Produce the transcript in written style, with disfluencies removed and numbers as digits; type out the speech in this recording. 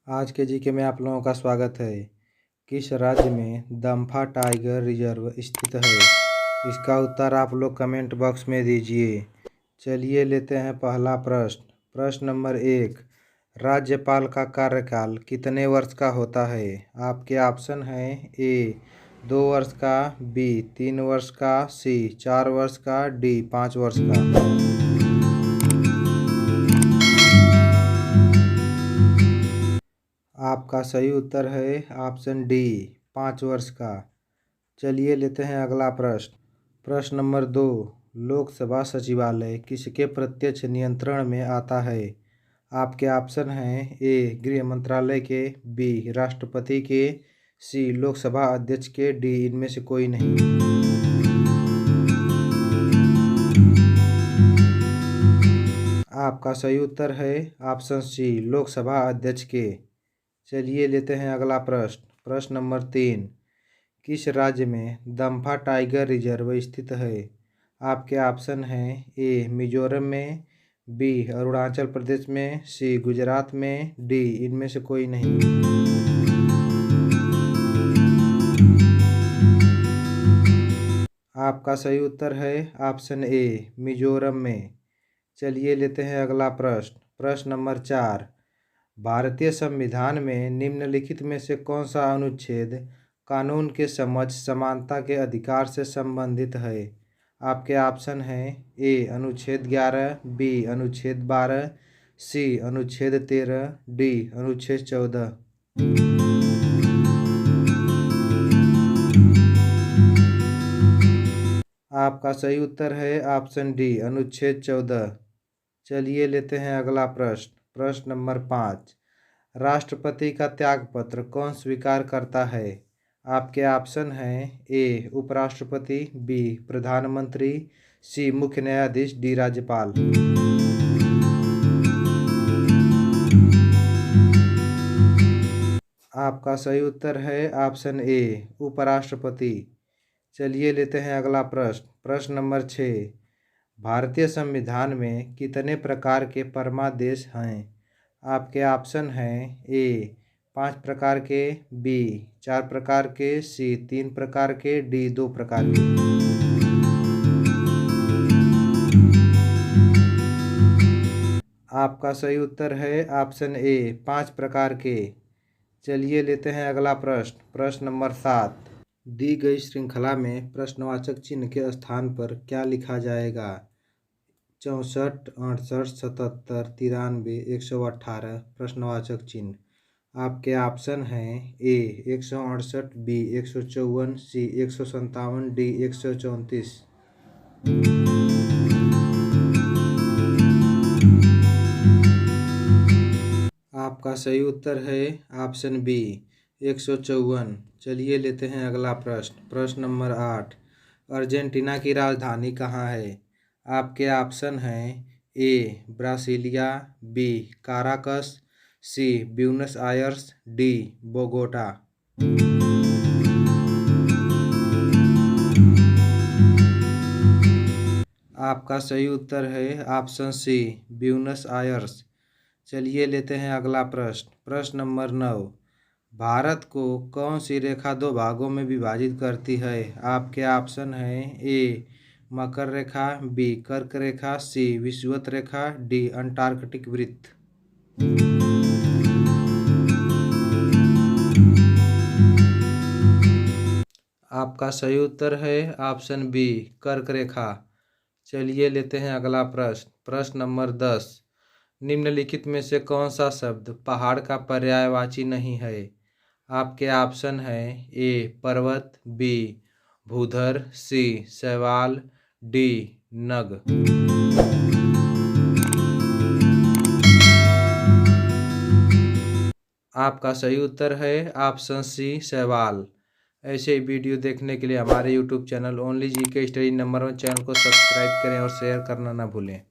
आज के जीके में आप लोगों का स्वागत है। किस राज्य में दम्फा टाइगर रिजर्व स्थित है? इसका उत्तर आप लोग कमेंट बॉक्स में दीजिए। चलिए लेते हैं पहला प्रश्न। प्रश्न नंबर 1, राज्यपाल का कार्यकाल कितने वर्ष का होता है? आपके ऑप्शन हैं ए 2 वर्ष का, बी 3 वर्ष का, सी 4 वर्ष का, डी 5 वर्ष का। आपका सही उत्तर है ऑप्शन डी 5 वर्ष का। चलिए लेते हैं अगला प्रश्न। प्रश्न नंबर 2, लोकसभा सचिवालय किसके प्रत्यक्ष नियंत्रण में आता है? आपके ऑप्शन हैं ए गृह मंत्रालय के, बी राष्ट्रपति के, सी लोकसभा अध्यक्ष के, डी इनमें से कोई नहीं। आपका सही उत्तर है ऑप्शन सी लोकसभा अध्यक्ष के। चलिए लेते हैं अगला प्रश्न। प्रश्न नंबर 3, किस राज्य में दम्फा टाइगर रिजर्व स्थित है? आपके ऑप्शन हैं ए मिजोरम में, बी अरुणाचल प्रदेश में, सी गुजरात में, डी इनमें से कोई नहीं। आपका सही उत्तर है ऑप्शन ए मिजोरम में। चलिए लेते हैं अगला प्रश्न। प्रश्न नंबर 4, भारतीय संविधान में निम्नलिखित में से कौन सा अनुच्छेद कानून के समझ समानता के अधिकार से संबंधित है? आपके ऑप्शन हैं ए अनुच्छेद 11, बी अनुच्छेद 12, सी अनुच्छेद 13, डी अनुच्छेद 14। आपका सही उत्तर है ऑप्शन डी अनुच्छेद 14। चलिए लेते हैं अगला प्रश्न। प्रश्न नंबर 5, राष्ट्रपति का त्यागपत्र कौन स्वीकार करता है? आपके ऑप्शन हैं ए उपराष्ट्रपति, बी प्रधानमंत्री, सी मुख्य न्यायाधीश, डी राज्यपाल। आपका सही उत्तर है ऑप्शन ए उपराष्ट्रपति। चलिए लेते हैं अगला प्रश्न। प्रश्न नंबर 6, भारतीय संविधान में कितने प्रकार के परमादेश हैं? आपके ऑप्शन हैं ए 5 प्रकार के, बी 4 प्रकार के, सी 3 प्रकार के, डी 2 प्रकार के। आपका सही उत्तर है ऑप्शन ए 5 प्रकार के। चलिए लेते हैं अगला प्रश्न। प्रश्न नंबर 7, दी गई श्रृंखला में प्रश्नवाचक चिन्ह के स्थान पर क्या लिखा जाएगा? 64, 68, 77, 93, 118 प्रश्नवाचक चिन्ह। आपके ऑप्शन हैं ए 168, बी 154, सी 157, डी 134। आपका सही उत्तर है ऑप्शन बी 154। चलिए लेते हैं अगला प्रश्न। प्रश्न नंबर 8, अर्जेंटीना की राजधानी कहाँ है? आपके ऑप्शन हैं ए ब्रासीलिया, बी काराकस, सी ब्यूनस आयर्स, डी बोगोटा। आपका सही उत्तर है ऑप्शन सी ब्यूनस आयर्स। चलिए लेते हैं अगला प्रश्न। प्रश्न नंबर 9, भारत को कौन सी रेखा 2 भागों में विभाजित करती है? आपके ऑप्शन हैं ए मकर रेखा, बी कर्क रेखा, सी विषुवत रेखा, डी अंटार्कटिक वृत्त। आपका सही उत्तर है ऑप्शन बी कर्क रेखा। चलिए लेते हैं अगला प्रश्न। प्रश्न नंबर 10, निम्नलिखित में से कौन सा शब्द पहाड़ का पर्यायवाची नहीं है? आपके ऑप्शन हैं ए पर्वत, बी भूधर, सी शैवाल, डी नग। आपका सही उत्तर है ऑप्शन सी शैवाल। ऐसे ही वीडियो देखने के लिए हमारे YouTube channel only GK study number 1 channel को सब्सक्राइब करें और शेयर करना ना भूलें।